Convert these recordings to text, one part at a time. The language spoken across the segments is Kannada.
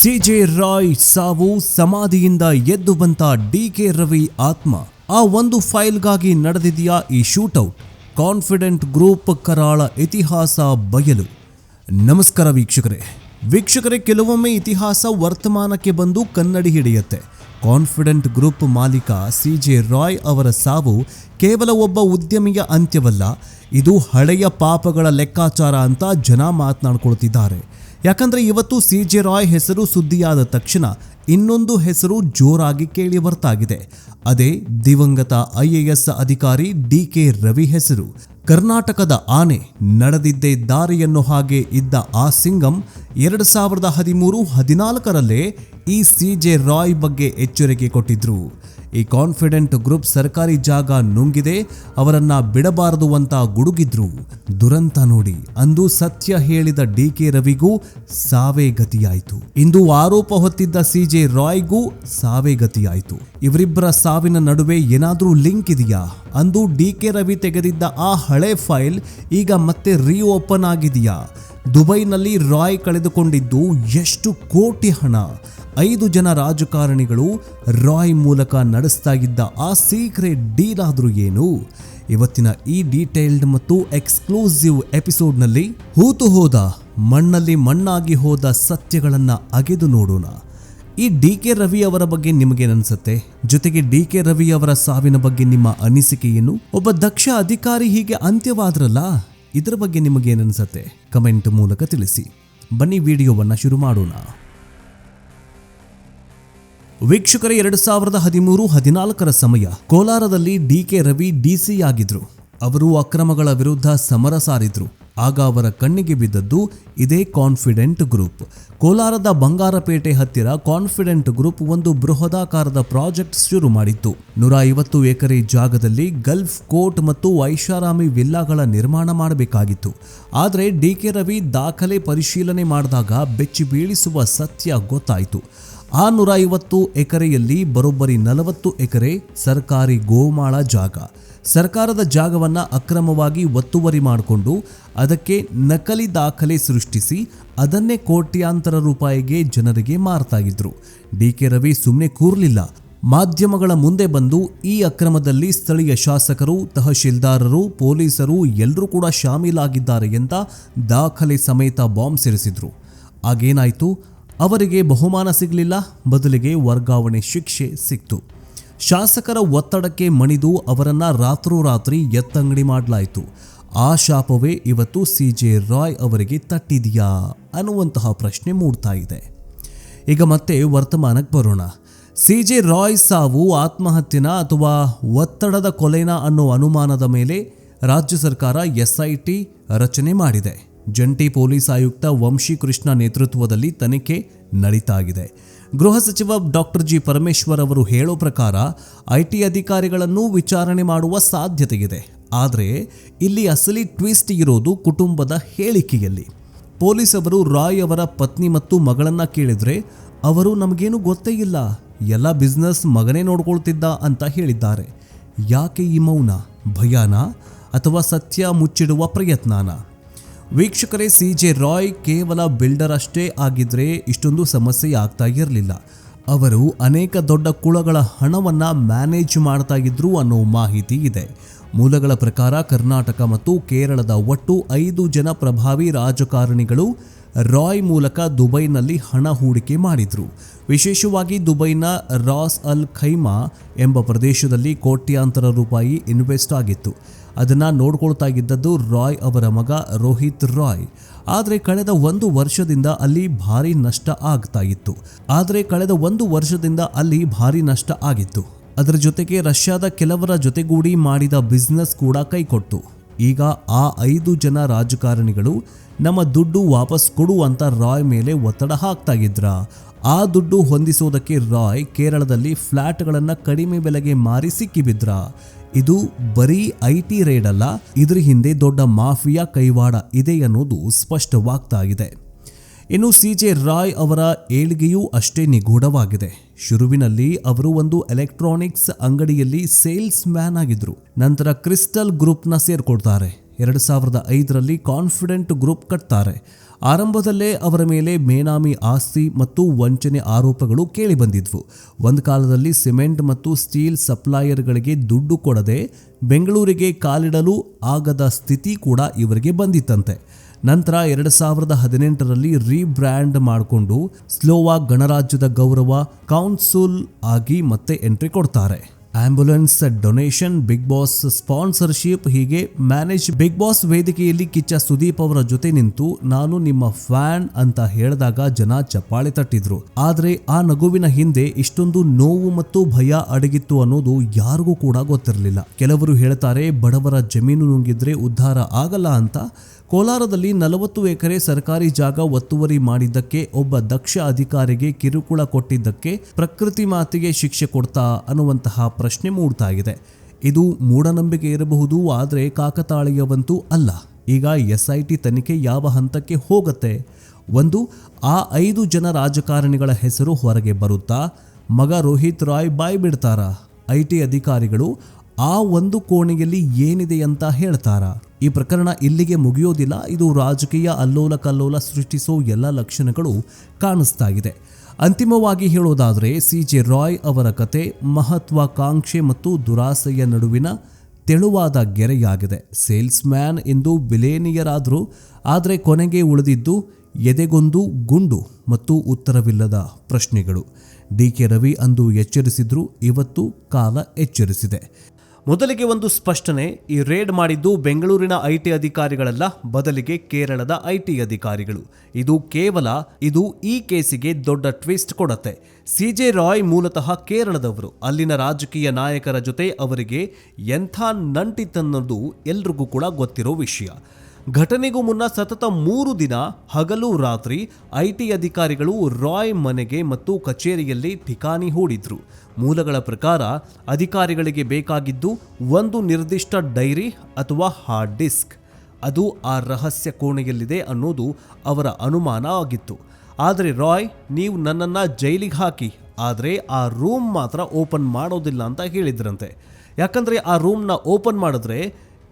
ಸಿಜೆ ರಾಯ್ ಸಾವು, ಸಮಾಧಿಯಿಂದ ಎದ್ದು ಬಂತ ಡಿಕೆ ರವಿ ಆತ್ಮ. ಆ ಒಂದು ಫೈಲ್ಗಾಗಿ ನಡೆದಿದೆಯಾ ಈ ಶೂಟೌಟ್? ಕಾನ್ಫಿಡೆಂಟ್ ಗ್ರೂಪ್ ಕರಾಳ ಇತಿಹಾಸ ಬಯಲು. ನಮಸ್ಕಾರ ವೀಕ್ಷಕರೇ, ಕೆಲವೊಮ್ಮೆ ಇತಿಹಾಸ ವರ್ತಮಾನಕ್ಕೆ ಬಂದು ಕನ್ನಡಿ ಹಿಡಿಯುತ್ತೆ. ಕಾನ್ಫಿಡೆಂಟ್ ಗ್ರೂಪ್ ಮಾಲೀಕ ಸಿಜೆ ರಾಯ್ ಅವರ ಸಾವು ಕೇವಲ ಒಬ್ಬ ಉದ್ಯಮಿಯ ಅಂತ್ಯವಲ್ಲ, ಇದು ಹಳೆಯ ಪಾಪಗಳ ಲೆಕ್ಕಾಚಾರ ಅಂತ ಜನ ಮಾತನಾಡ್ಕೊಳ್ತಿದ್ದಾರೆ. ಯಾಕಂದ್ರೆ ಇವತ್ತು ಸಿಜೆ ರಾಯ್ ಹೆಸರು ಸುದ್ದಿಯಾದ ತಕ್ಷಣ ಇನ್ನೊಂದು ಹೆಸರು ಜೋರಾಗಿ ಕೇಳಿ ಬರ್ತಾಗಿದೆ. ಅದೇ ದಿವಂಗತ IAS ಅಧಿಕಾರಿ ಡಿಕೆ ರವಿ ಹೆಸರು. ಕರ್ನಾಟಕದ ಆನೆ ನಡೆದಿದ್ದೇ ದಾರಿಯನ್ನು ಹಾಗೆ ಇದ್ದ ಆ ಸಿಂಗಂ 2013-14ರಲ್ಲೇ ಈ ಸಿಜೆ ರಾಯ್ ಬಗ್ಗೆ ಎಚ್ಚರಿಕೆ ಕೊಟ್ಟಿದ್ರು. ಈ ಕಾನ್ಫಿಡೆಂಟ್ ಗ್ರೂಪ್ ಸರ್ಕಾರಿ ಜಾಗ ನುಂಗಿದೆ, ಅವರನ್ನ ಬಿಡಬಾರದು ಅಂತ ಗುಡುಗಿದ್ರು. ದುರಂತ ನೋಡಿ, ಅಂದು ಸತ್ಯ ಹೇಳಿದ ಡಿಕೆ ರವಿಗೂ ಸಾವೇ ಗತಿಯಾಯಿತು. ಇಂದು ಆರೋಪ ಹೊತ್ತಿದ್ದ ಸಿಜೆ ರಾಯ್ಗೂ ಸಾವೇ ಗತಿಯಾಯಿತು. ಇವರಿಬ್ಬರ ಸಾವಿನ ನಡುವೆ ಏನಾದ್ರೂ ಲಿಂಕ್ ಇದೆಯಾ? ಅಂದು ಡಿಕೆ ರವಿ ತೆಗೆದಿದ್ದ ಆ ಹಳೆ ಫೈಲ್ ಈಗ ಮತ್ತೆ ರೀಓಪನ್ ಆಗಿದೆಯಾ? ದುಬೈನಲ್ಲಿ ರಾಯ್ ಕಳೆದುಕೊಂಡಿದ್ದು ಎಷ್ಟು ಕೋಟಿ ಹಣ? 5 ಜನ ರಾಜಕಾರಣಿಗಳು ರಾಯ್ ಮೂಲಕ ನಡೆಸ್ತಾ ಇದ್ದ ಆ ಸೀಕ್ರೆಟ್ ಡೀಲ್ ಆದ್ರೂ ಏನು? ಇವತ್ತಿನ ಈ ಡೀಟೇಲ್ಡ್ ಮತ್ತು ಎಕ್ಸ್ಕ್ಲೂಸಿವ್ ಎಪಿಸೋಡ್ನಲ್ಲಿ ಹೂತು ಹೋದ, ಮಣ್ಣಲ್ಲಿ ಮಣ್ಣಾಗಿ ಹೋದ ಸತ್ಯಗಳನ್ನ ಅಗೆದು ನೋಡೋಣ. ಈ ಡಿಕೆ ರವಿ ಅವರ ಬಗ್ಗೆ ನಿಮಗೇನನ್ಸುತ್ತೆ? ಜೊತೆಗೆ ಡಿಕೆ ರವಿ ಅವರ ಸಾವಿನ ಬಗ್ಗೆ ನಿಮ್ಮ ಅನಿಸಿಕೆ ಏನು? ಒಬ್ಬ ದಕ್ಷ ಅಧಿಕಾರಿ ಹೀಗೆ ಅಂತ್ಯವಾದ್ರಲ್ಲ, ಇದರ ಬಗ್ಗೆ ನಿಮಗೇನನ್ಸುತ್ತೆ? ಕಮೆಂಟ್ ಮೂಲಕ ತಿಳಿಸಿ. ಬನ್ನಿ ವಿಡಿಯೋವನ್ನ ಶುರು ಮಾಡೋಣ. ವೀಕ್ಷಕರೇ, 2013-14ರ ಸಮಯ ಕೋಲಾರದಲ್ಲಿ ಡಿಕೆ ರವಿ DC ಆಗಿದ್ರು. ಅವರು ಅಕ್ರಮಗಳ ವಿರುದ್ಧ ಸಮರ ಸಾರಿದ್ರು. ಆಗ ಅವರ ಕಣ್ಣಿಗೆ ಬಿದ್ದದ್ದು ಇದೇ ಕಾನ್ಫಿಡೆಂಟ್ ಗ್ರೂಪ್. ಕೋಲಾರದ ಬಂಗಾರಪೇಟೆ ಹತ್ತಿರ ಕಾನ್ಫಿಡೆಂಟ್ ಗ್ರೂಪ್ ಒಂದು ಬೃಹದಾಕಾರದ ಪ್ರಾಜೆಕ್ಟ್ ಶುರು ಮಾಡಿತ್ತು. 150 ಎಕರೆ ಜಾಗದಲ್ಲಿ ಗಲ್ಫ್ ಕೋರ್ಟ್ ಮತ್ತು ಐಷಾರಾಮಿ ವಿಲ್ಲಾಗಳ ನಿರ್ಮಾಣ ಮಾಡಬೇಕಾಗಿತ್ತು. ಆದರೆ ಡಿಕೆ ರವಿ ದಾಖಲೆ ಪರಿಶೀಲನೆ ಮಾಡಿದಾಗ ಬೆಚ್ಚಿ ಬೀಳಿಸುವ ಸತ್ಯ ಗೊತ್ತಾಯಿತು. ಆ 150 ಎಕರೆಯಲ್ಲಿ ಬರೋಬ್ಬರಿ 40 ಎಕರೆ ಸರ್ಕಾರಿ ಗೋಮಾಳ ಜಾಗ. ಸರ್ಕಾರದ ಜಾಗವನ್ನು ಅಕ್ರಮವಾಗಿ ಒತ್ತುವರಿ ಮಾಡಿಕೊಂಡು ಅದಕ್ಕೆ ನಕಲಿ ದಾಖಲೆ ಸೃಷ್ಟಿಸಿ ಅದನ್ನೇ ಕೋಟ್ಯಾಂತರ ರೂಪಾಯಿಗೆ ಜನರಿಗೆ ಮಾರ್ತಾ ಇದ್ರು. ಡಿಕೆ ರವಿ ಸುಮ್ಮನೆ ಕೂರ್ಲಿಲ್ಲ. ಮಾಧ್ಯಮಗಳ ಮುಂದೆ ಬಂದು ಈ ಅಕ್ರಮದಲ್ಲಿ ಸ್ಥಳೀಯ ಶಾಸಕರು, ತಹಶೀಲ್ದಾರರು, ಪೊಲೀಸರು ಎಲ್ಲರೂ ಕೂಡ ಶಾಮೀಲಾಗಿದ್ದಾರೆ ಅಂತ ದಾಖಲೆ ಸಮೇತ ಬಾಂಬ್ ಸಿಡಿಸಿದ್ರು. ಆಗೇನಾಯ್ತು? ಅವರಿಗೆ ಬಹುಮಾನ ಸಿಗಲಿಲ್ಲ, ಬದಲಿಗೆ ವರ್ಗಾವಣೆ ಶಿಕ್ಷೆ ಸಿಕ್ತು. ಶಾಸಕರ ಒತ್ತಡಕ್ಕೆ ಮಣಿದು ಅವರನ್ನ ರಾತ್ರೋರಾತ್ರಿ ಎತ್ತಂಗಡಿ ಮಾಡಲಾಯಿತು. ಆ ಶಾಪವೇ ಇವತ್ತು ಸಿಜೆ ರಾಯ್ ಅವರಿಗೆ ತಟ್ಟಿದೆಯಾ ಅನ್ನುವಂತಹ ಪ್ರಶ್ನೆ ಮೂಡ್ತಾ ಇದೆ. ಈಗ ಮತ್ತೆ ವರ್ತಮಾನಕ್ಕೆ ಬರೋಣ. ಸಿಜೆ ರಾಯ್ ಸಾವು ಆತ್ಮಹತ್ಯೆನ ಅಥವಾ ಒತ್ತಡದ ಕೊಲೆನ ಅನ್ನೋ ಅನುಮಾನದ ಮೇಲೆ ರಾಜ್ಯ ಸರ್ಕಾರ SIT ರಚನೆ ಮಾಡಿದೆ. ಜಂಟಿ ಪೊಲೀಸ್ ಆಯುಕ್ತ ವಂಶಿ ಕೃಷ್ಣ ನೇತೃತ್ವದಲ್ಲಿ ತನಿಖೆ ನಡೀತಾ ಇದೆ. ಗೃಹ ಸಚಿವ ಡಾಕ್ಟರ್ G. ಪರಮೇಶ್ವರ್ ಅವರು ಹೇಳೋ ಪ್ರಕಾರ IT ಅಧಿಕಾರಿಗಳನ್ನು ವಿಚಾರಣೆ ಮಾಡುವ ಸಾಧ್ಯತೆ ಇದೆ. ಆದರೆ ಇಲ್ಲಿ ಅಸಲಿ ಟ್ವಿಸ್ಟ್ ಇರೋದು ಕುಟುಂಬದ ಹೇಳಿಕೆಯಲ್ಲಿ. ಪೊಲೀಸ್ ಅವರು ರಾಯ್ ಅವರ ಪತ್ನಿ ಮತ್ತು ಮಗಳನ್ನ ಕೇಳಿದ್ರೆ ಅವರು ನಮಗೇನು ಗೊತ್ತೇ ಇಲ್ಲ, ಎಲ್ಲ ಬಿಸ್ನೆಸ್ ಮಗನೇ ನೋಡ್ಕೊಳ್ತಿದ್ದ ಅಂತ ಹೇಳಿದ್ದಾರೆ. ಯಾಕೆ ಈ ಮೌನ? ಭಯನಾ ಅಥವಾ ಸತ್ಯ ಮುಚ್ಚಿಡುವ ಪ್ರಯತ್ನನಾ? ವೀಕ್ಷಕರೇ, ಸಿಜೆ ರಾಯ್ ಕೇವಲ ಬಿಲ್ಡರ್ ಅಷ್ಟೇ ಆಗಿದ್ರೆ ಇಷ್ಟೊಂದು ಸಮಸ್ಯೆ ಆಗ್ತಾ ಇರಲಿಲ್ಲ. ಅವರು ಅನೇಕ ದೊಡ್ಡ ಕುಳಗಳ ಹಣವನ್ನ ಮ್ಯಾನೇಜ್ ಮಾಡ್ತಾ ಇದ್ರು ಅನ್ನೋ ಮಾಹಿತಿ ಇದೆ. ಮೂಲಗಳ ಪ್ರಕಾರ ಕರ್ನಾಟಕ ಮತ್ತು ಕೇರಳದ ಒಟ್ಟು 5 ಜನ ಪ್ರಭಾವಿ ರಾಜಕಾರಣಿಗಳು ರಾಯ್ ಮೂಲಕ ದುಬೈನಲ್ಲಿ ಹಣ ಹೂಡಿಕೆ ಮಾಡಿದ್ರು. ವಿಶೇಷವಾಗಿ ದುಬೈನ ರಾಸ್ ಅಲ್ ಖೈಮಾ ಎಂಬ ಪ್ರದೇಶದಲ್ಲಿ ಕೋಟ್ಯಾಂತರ ರೂಪಾಯಿ ಇನ್ವೆಸ್ಟ್ ಆಗಿತ್ತು. ಅದನ್ನ ನೋಡ್ಕೊಳ್ತಾ ಇದ್ದದ್ದು ರಾಯ್ ಅವರ ಮಗ ರೋಹಿತ್ ರಾಯ್. ಆದರೆ ಕಳೆದ 1 ವರ್ಷದಿಂದ ಅಲ್ಲಿ ಭಾರಿ ನಷ್ಟ ಆಗಿತ್ತು. ಅದರ ಜೊತೆಗೆ ರಷ್ಯಾದ ಕೆಲವರ ಜೊತೆಗೂಡಿ ಮಾಡಿದ ಬಿಸ್ನೆಸ್ ಕೂಡ ಕೈಕೊಟ್ಟು. ಈಗ ಆ 5 ಜನ ರಾಜಕಾರಣಿಗಳು ನಮ್ಮ ದುಡ್ಡು ವಾಪಸ್ ಕೊಡು ಅಂತ ರಾಯ್ ಮೇಲೆ ಒತ್ತಡ ಹಾಕ್ತಾ ಇದ್ರ. ಆ ದುಡ್ಡು ಹೊಂದಿಸೋದಕ್ಕೆ ರಾಯ್ ಕೇರಳದಲ್ಲಿ ಫ್ಲಾಟ್ಗಳನ್ನು ಕಡಿಮೆ ಬೆಲೆಗೆ ಮಾರಿ ಸಿಕ್ಕಿಬಿದ್ರ. ಇದು ಬರೀ IT ರೇಡ್ ಅಲ್ಲ, ಇದ್ರ ಹಿಂದೆ ದೊಡ್ಡ ಮಾಫಿಯಾ ಕೈವಾಡ ಇದೆ ಅನ್ನೋದು ಸ್ಪಷ್ಟವಾಗ್ತಾ ಇದೆ. ಇನ್ನು ಸಿಜೆ ರಾಯ್ ಅವರ ಏಳಿಗೆಯೂ ಅಷ್ಟೇ ನಿಗೂಢವಾಗಿದೆ. ಶುರುವಿನಲ್ಲಿ ಅವರು ಒಂದು ಎಲೆಕ್ಟ್ರಾನಿಕ್ಸ್ ಅಂಗಡಿಯಲ್ಲಿ ಸೇಲ್ಸ್ ಮ್ಯಾನ್ ಆಗಿದ್ರು. ನಂತರ ಕ್ರಿಸ್ಟಲ್ ಗ್ರೂಪ್ನ ಸೇರ್ಕೊಳ್ತಾರೆ. 2005ರಲ್ಲಿ ಕಾನ್ಫಿಡೆಂಟ್ ಗ್ರೂಪ್ ಕಟ್ತಾರೆ. ಆರಂಭದಲ್ಲೇ ಅವರ ಮೇಲೆ ಬೇನಾಮಿ ಆಸ್ತಿ ಮತ್ತು ವಂಚನೆ ಆರೋಪಗಳು ಕೇಳಿಬಂದಿದ್ವು. ಒಂದು ಕಾಲದಲ್ಲಿ ಸಿಮೆಂಟ್ ಮತ್ತು ಸ್ಟೀಲ್ ಸಪ್ಲೈಯರ್ಗಳಿಗೆ ದುಡ್ಡು ಕೊಡದೆ ಬೆಂಗಳೂರಿಗೆ ಕಾಲಿಡಲು ಆಗದ ಸ್ಥಿತಿ ಕೂಡ ಇವರಿಗೆ ಬಂದಿತ್ತಂತೆ. ನಂತರ 2018ರಲ್ಲಿ ರೀಬ್ರ್ಯಾಂಡ್ ಮಾಡಿಕೊಂಡು ಸ್ಲೋವಾಕ್ ಗಣರಾಜ್ಯದ ಗೌರವ ಕೌನ್ಸಿಲ್ ಆಗಿ ಮತ್ತೆ ಎಂಟ್ರಿ ಕೊಡ್ತಾರೆ. Ambulance donation, Bigg Boss sponsorship, ಹೀಗೆ ಮ್ಯಾನೇಜ್. ಬಿಗ್ ಬಾಸ್ ವೇದಿಕೆಯಲ್ಲಿ ಕಿಚ್ಚ ಸುದೀಪ್ ಅವರ ಜೊತೆ ನಿಂತು ನಾನು ನಿಮ್ಮ ಫ್ಯಾನ್ ಅಂತ ಹೇಳಿದಾಗ ಜನ ಚಪ್ಪಾಳೆ ತಟ್ಟಿದ್ರು. ಆದ್ರೆ ಆ ನಗುವಿನ ಹಿಂದೆ ಇಷ್ಟೊಂದು ನೋವು ಮತ್ತು ಭಯ ಅಡಗಿತ್ತು ಅನ್ನೋದು ಯಾರಿಗೂ ಕೂಡ ಗೊತ್ತಿರಲಿಲ್ಲ. ಕೆಲವರು ಹೇಳ್ತಾರೆ ಬಡವರ ಜಮೀನು ನುಂಗಿದ್ರೆ ಉದ್ಧಾರ ಆಗಲ್ಲ ಅಂತ. ಕೋಲಾರದಲ್ಲಿ 40 ಎಕರೆ ಸರ್ಕಾರಿ ಜಾಗ ಒತ್ತುವರಿ ಮಾಡಿದ್ದಕ್ಕೆ ಒಬ್ಬ ದಕ್ಷ ಅಧಿಕಾರಿಗೆ ಕಿರುಕುಳ ಕೊಟ್ಟಿದ್ದಕ್ಕೆ ಪ್ರಕೃತಿ ಮಾತಿಗೆ ಶಿಕ್ಷೆ ಕೊಡ್ತಾ ಅನ್ನುವಂತಹ ಪ್ರಶ್ನೆ ಮೂಡ್ತಾ ಇದೆ. ಇದು ಮೂಢನಂಬಿಕೆ ಇರಬಹುದು, ಆದರೆ ಕಾಕತಾಳೀಯವಂತೂ ಅಲ್ಲ. ಈಗ SIT ತನಿಖೆ ಯಾವ ಹಂತಕ್ಕೆ ಹೋಗುತ್ತೆ? ಒಂದು, ಆ 5 ಜನ ರಾಜಕಾರಣಿಗಳ ಹೆಸರು ಹೊರಗೆ ಬರುತ್ತಾ? ಮಗ ರೋಹಿತ್ ರಾಯ್ ಬಾಯ್ ಬಿಡ್ತಾರಾ? IT ಅಧಿಕಾರಿಗಳು ಆ ಒಂದು ಕೋಣೆಯಲ್ಲಿ ಏನಿದೆ ಅಂತ ಹೇಳ್ತಾರಾ? ಈ ಪ್ರಕರಣ ಇಲ್ಲಿಗೆ ಮುಗಿಯೋದಿಲ್ಲ. ಇದು ರಾಜಕೀಯ ಅಲ್ಲೋಲ ಕಲ್ಲೋಲ ಸೃಷ್ಟಿಸೋ ಎಲ್ಲ ಲಕ್ಷಣಗಳು ಕಾಣಿಸ್ತಾ ಇದೆ. ಅಂತಿಮವಾಗಿ ಹೇಳೋದಾದರೆ CJ ರಾಯ್ ಅವರ ಕತೆ ಮಹತ್ವಾಕಾಂಕ್ಷೆ ಮತ್ತು ದುರಾಸೆಯ ನಡುವಿನ ತೆಳುವಾದ ಗೆರೆಯಾಗಿದೆ. ಸೇಲ್ಸ್ ಮ್ಯಾನ್ ಎಂದು ಬಿಲೇನಿಯರಾದರು, ಆದರೆ ಕೊನೆಗೆ ಉಳಿದಿದ್ದು ಎದೆಗೊಂದು ಗುಂಡು ಮತ್ತು ಉತ್ತರವಿಲ್ಲದ ಪ್ರಶ್ನೆಗಳು. DK ರವಿ ಅಂದು ಎಚ್ಚರಿಸಿದ್ರು, ಇವತ್ತು ಕಾಲ ಎಚ್ಚರಿಸಿದೆ. ಮೊದಲಿಗೆ ಒಂದು ಸ್ಪಷ್ಟನೆ, ಈ ರೇಡ್ ಮಾಡಿದ್ದು ಬೆಂಗಳೂರಿನ IT ಅಧಿಕಾರಿಗಳಲ್ಲ, ಬದಲಿಗೆ ಕೇರಳದ IT ಅಧಿಕಾರಿಗಳು. ಇದು ಈ ಕೇಸಿಗೆ ದೊಡ್ಡ ಟ್ವಿಸ್ಟ್ ಕೊಡುತ್ತೆ. CJ ರಾಯ್ ಮೂಲತಃ ಕೇರಳದವರು. ಅಲ್ಲಿನ ರಾಜಕೀಯ ನಾಯಕರ ಜೊತೆ ಅವರಿಗೆ ಎಂಥ ನಂಟಿತ್ತನ್ನೋದು ಎಲ್ರಿಗೂ ಕೂಡ ಗೊತ್ತಿರೋ ವಿಷಯ. ಘಟನೆಗೂ ಮುನ್ನ ಸತತ 3 ದಿನ ಹಗಲು ರಾತ್ರಿ IT ಅಧಿಕಾರಿಗಳು ರಾಯ್ ಮನೆಗೆ ಮತ್ತು ಕಚೇರಿಯಲ್ಲಿ ಠಿಕಾಣಿ ಹೂಡಿದ್ರು. ಮೂಲಗಳ ಪ್ರಕಾರ ಅಧಿಕಾರಿಗಳಿಗೆ ಬೇಕಾಗಿದ್ದು ಒಂದು ನಿರ್ದಿಷ್ಟ ಡೈರಿ ಅಥವಾ ಹಾರ್ಡ್ ಡಿಸ್ಕ್. ಅದು ಆ ರಹಸ್ಯ ಕೋಣೆಯಲ್ಲಿದೆ ಅನ್ನೋದು ಅವರ ಅನುಮಾನ ಆಗಿತ್ತು. ಆದರೆ ರಾಯ್, ನೀವು ನನ್ನನ್ನು ಜೈಲಿಗೆ ಹಾಕಿ, ಆದರೆ ಆ ರೂಮ್ ಮಾತ್ರ ಓಪನ್ ಮಾಡೋದಿಲ್ಲ ಅಂತ ಹೇಳಿದ್ರಂತೆ. ಯಾಕಂದರೆ ಆ ರೂಮ್ನ ಓಪನ್ ಮಾಡಿದ್ರೆ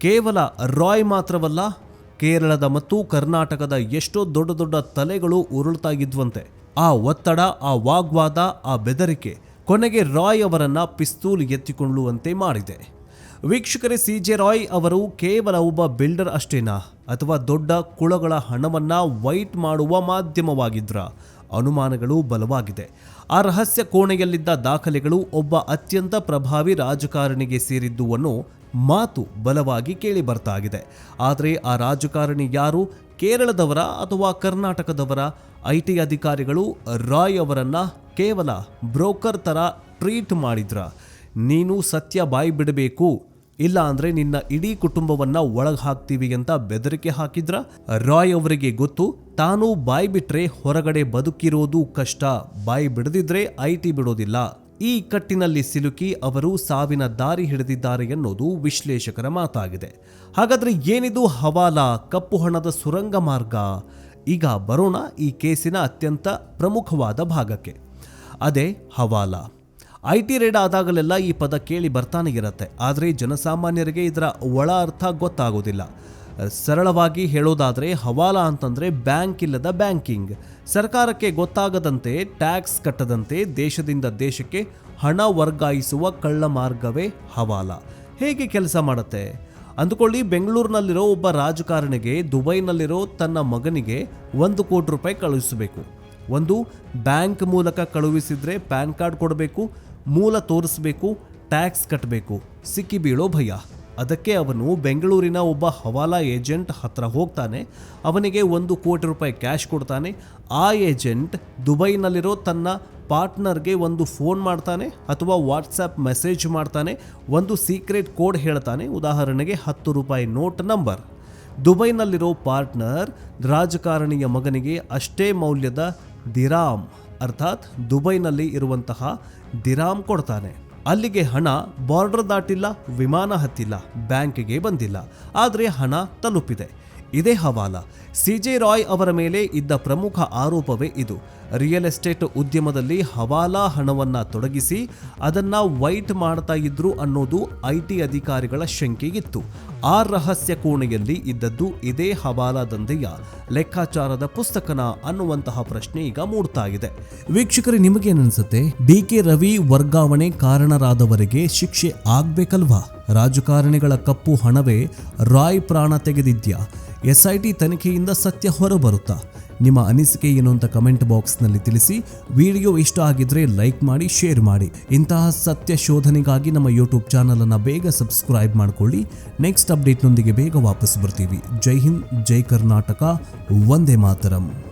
ಕೇವಲ ರಾಯ್ ಮಾತ್ರವಲ್ಲ, ಕೇರಳದ ಮತ್ತು ಕರ್ನಾಟಕದ ಎಷ್ಟೋ ದೊಡ್ಡ ದೊಡ್ಡ ತಲೆಗಳು ಉರುಳ್ತಾ ಇದ್ವಂತೆ. ಆ ಒತ್ತಡ, ಆ ವಾಗ್ವಾದ, ಆ ಬೆದರಿಕೆ ಕೊನೆಗೆ ರಾಯ್ ಅವರನ್ನ ಪಿಸ್ತೂಲ್ ಎತ್ತಿಕೊಳ್ಳುವಂತೆ ಮಾಡಿದೆ. ವೀಕ್ಷಕರೇ, CJ ರಾಯ್ ಅವರು ಕೇವಲ ಒಬ್ಬ ಬಿಲ್ಡರ್ ಅಷ್ಟೇನಾ, ಅಥವಾ ದೊಡ್ಡ ಕುಳಗಳ ಹಣವನ್ನ ವೈಟ್ ಮಾಡುವ ಮಾಧ್ಯಮವಾಗಿದ್ರ? ಅನುಮಾನಗಳು ಬಲವಾಗಿದೆ. ಆ ರಹಸ್ಯ ಕೋಣೆಯಲ್ಲಿದ್ದ ದಾಖಲೆಗಳು ಒಬ್ಬ ಅತ್ಯಂತ ಪ್ರಭಾವಿ ರಾಜಕಾರಣಿಗೆ ಸೇರಿದ್ದು ಅನ್ನೋ ಮಾತು ಬಲವಾಗಿ ಕೇಳಿ ಬರ್ತಾ ಇದೆ. ಆದರೆ ಆ ರಾಜಕಾರಣಿ ಯಾರು? ಕೇರಳದವರ ಅಥವಾ ಕರ್ನಾಟಕದವರ? IT ಅಧಿಕಾರಿಗಳು ರಾಯ್ ಅವರನ್ನ ಕೇವಲ ಬ್ರೋಕರ್ ತರ ಟ್ರೀಟ್ ಮಾಡಿದ್ರ? ನೀನು ಸತ್ಯ ಬಾಯಿ ಬಿಡಬೇಕು, ಇಲ್ಲ ಅಂದ್ರೆ ನಿನ್ನ ಇಡೀ ಕುಟುಂಬವನ್ನ ಒಳಗೆ ಹಾಕ್ತೀವಿ ಅಂತ ಬೆದರಿಕೆ ಹಾಕಿದ್ರ? ರಾಯ್ ಅವರಿಗೆ ಗೊತ್ತು, ತಾನು ಬಾಯಿ ಬಿಟ್ರೆ ಹೊರಗಡೆ ಬದುಕಿರೋದು ಕಷ್ಟ, ಬಾಯಿ ಬಿಡದಿದ್ರೆ IT ಬಿಡೋದಿಲ್ಲ. ಈ ಕಟ್ಟಿನಲ್ಲಿ ಸಿಲುಕಿ ಅವರು ಸಾವಿನ ದಾರಿ ಹಿಡಿದಿದ್ದಾರೆ ಎನ್ನುವುದು ವಿಶ್ಲೇಷಕರ ಮಾತಾಗಿದೆ. ಹಾಗಾದ್ರೆ ಏನಿದು ಹವಾಲಾ, ಕಪ್ಪು ಹಣದ ಸುರಂಗ ಮಾರ್ಗ? ಈಗ ಬರೋಣ ಈ ಕೇಸಿನ ಅತ್ಯಂತ ಪ್ರಮುಖವಾದ ಭಾಗಕ್ಕೆ. ಅದೇ ಹವಾಲಾ. IT ರೇಡ್ ಆದಾಗಲೆಲ್ಲ ಈ ಪದ ಕೇಳಿ ಬರ್ತಾನೆ ಇರುತ್ತೆ, ಆದರೆ ಜನಸಾಮಾನ್ಯರಿಗೆ ಇದರ ಒಳ ಅರ್ಥ ಗೊತ್ತಾಗೋದಿಲ್ಲ. ಸರಳವಾಗಿ ಹೇಳೋದಾದರೆ ಹವಾಲಾ ಅಂತಂದರೆ ಬ್ಯಾಂಕ್ ಇಲ್ಲದ ಬ್ಯಾಂಕಿಂಗ್. ಸರ್ಕಾರಕ್ಕೆ ಗೊತ್ತಾಗದಂತೆ, ಟ್ಯಾಕ್ಸ್ ಕಟ್ಟದಂತೆ ದೇಶದಿಂದ ದೇಶಕ್ಕೆ ಹಣ ವರ್ಗಾಯಿಸುವ ಕಳ್ಳ ಮಾರ್ಗವೇ ಹವಾಲಾ. ಹೇಗೆ ಕೆಲಸ ಮಾಡುತ್ತೆ ಅಂದುಕೊಳ್ಳಿ. ಬೆಂಗಳೂರಿನಲ್ಲಿರೋ ಒಬ್ಬ ರಾಜಕಾರಣಿಗೆ ದುಬೈನಲ್ಲಿರೋ ತನ್ನ ಮಗನಿಗೆ 1 ಕೋಟಿ ರೂಪಾಯಿ ಕಳುಹಿಸಬೇಕು. ಒಂದು ಬ್ಯಾಂಕ್ ಮೂಲಕ ಕಳುಹಿಸಿದ್ರೆ ಪ್ಯಾನ್ ಕಾರ್ಡ್ ಕೊಡಬೇಕು, ಮೂಲ ತೋರಿಸಬೇಕು, ಟ್ಯಾಕ್ಸ್ ಕಟ್ಟಬೇಕು. ಸಿಕ್ಕಿ ಬೀಳೋ ಭಯ. ಅದಕ್ಕೆ ಅವನು ಬೆಂಗಳೂರಿನ ಒಬ್ಬ ಹವಾಲಾ ಏಜೆಂಟ್ ಹತ್ರ ಹೋಗ್ತಾನೆ. ಅವನಿಗೆ 1 ಕೋಟಿ ರೂಪಾಯಿ ಕ್ಯಾಶ್ ಕೊಡ್ತಾನೆ. ಆ ಏಜೆಂಟ್ ದುಬೈನಲ್ಲಿರೋ ತನ್ನ ಪಾರ್ಟ್ನರ್ಗೆ ಒಂದು ಫೋನ್ ಮಾಡ್ತಾನೆ ಅಥವಾ ವಾಟ್ಸಪ್ ಮೆಸೇಜ್ ಮಾಡ್ತಾನೆ. ಒಂದು ಸೀಕ್ರೆಟ್ ಕೋಡ್ ಹೇಳ್ತಾನೆ, ಉದಾಹರಣೆಗೆ 10 ರೂಪಾಯಿ ನೋಟ್ ನಂಬರ್. ದುಬೈನಲ್ಲಿರೋ ಪಾರ್ಟ್ನರ್ ರಾಜಕಾರಣಿಯ ಮಗನಿಗೆ ಅಷ್ಟೇ ಮೌಲ್ಯದ ದಿರಾಮ್, ಅರ್ಥಾತ್ ದುಬೈನಲ್ಲಿ ಇರುವಂತಹ ದಿರಾಮ್ ಕೊಡ್ತಾನೆ. ಅಲ್ಲಿಗೆ ಹಣ ಬಾರ್ಡರ್ ದಾಟಿಲ್ಲ, ವಿಮಾನ ಹತ್ತಿಲ್ಲ, ಬ್ಯಾಂಕಿಗೆ ಬಂದಿಲ್ಲ, ಆದರೆ ಹಣ ತಲುಪಿದೆ. ಇದೇ ಹವಾಲಾ. CJ ರಾಯ್ ಅವರ ಮೇಲೆ ಇದ್ದ ಪ್ರಮುಖ ಆರೋಪವೇ ಇದು. ರಿಯಲ್ ಎಸ್ಟೇಟ್ ಉದ್ಯಮದಲ್ಲಿ ಹವಾಲಾ ಹಣವನ್ನ ತೊಡಗಿಸಿ ಅದನ್ನ ವೈಟ್ ಮಾಡ್ತಾ ಇದ್ರು ಅನ್ನೋದು ಐಟಿ ಅಧಿಕಾರಿಗಳ ಶಂಕೆಗಿತ್ತು. ಆ ರಹಸ್ಯ ಕೋಣೆಯಲ್ಲಿ ಇದ್ದದ್ದು ಇದೇ ಹವಾಲಾ ದಂಧೆಯ ಲೆಕ್ಕಾಚಾರದ ಪುಸ್ತಕನ ಅನ್ನುವಂತಹ ಪ್ರಶ್ನೆ ಈಗ ಮೂಡ್ತಾ ಇದೆ. ವೀಕ್ಷಕರೇ, ನಿಮಗೇನನ್ಸುತ್ತೆ? ಡಿಕೆ ರವಿ ವರ್ಗಾವಣೆ ಕಾರಣರಾದವರಿಗೆ ಶಿಕ್ಷೆ ಆಗ್ಬೇಕಲ್ವಾ? ರಾಜಕಾರಣಿಗಳ ಕಪ್ಪು ಹಣವೇ ರಾಯ್ ಪ್ರಾಣ ತೆಗೆದಿದ್ಯಾ? ಎಸ್ಐಟಿ ತನಿಖೆಯಿಂದ ಸತ್ಯ ಹೊರಬರುತ್ತಾ? ನಿಮ್ಮ ಅನಿಸಿಕೆ ಏನು ಅಂತ ಕಮೆಂಟ್ ಬಾಕ್ಸ್ನಲ್ಲಿ ತಿಳಿಸಿ. ವಿಡಿಯೋ ಇಷ್ಟ ಆಗಿದ್ರೆ ಲೈಕ್ ಮಾಡಿ, ಶೇರ್ ಮಾಡಿ. ಇಂತಹ ಸತ್ಯ ಶೋಧನೆಗಾಗಿ ನಮ್ಮ ಯೂಟ್ಯೂಬ್ ಚಾನಲ್ ಅನ್ನು ಬೇಗ ಸಬ್ಸ್ಕ್ರೈಬ್ ಮಾಡಿಕೊಳ್ಳಿ. ನೆಕ್ಸ್ಟ್ ಅಪ್ಡೇಟ್ನೊಂದಿಗೆ ಬೇಗ ವಾಪಸ್ ಬರ್ತೀವಿ. ಜೈ ಹಿಂದ್, ಜೈ ಕರ್ನಾಟಕ, ವಂದೇ ಮಾತರಂ.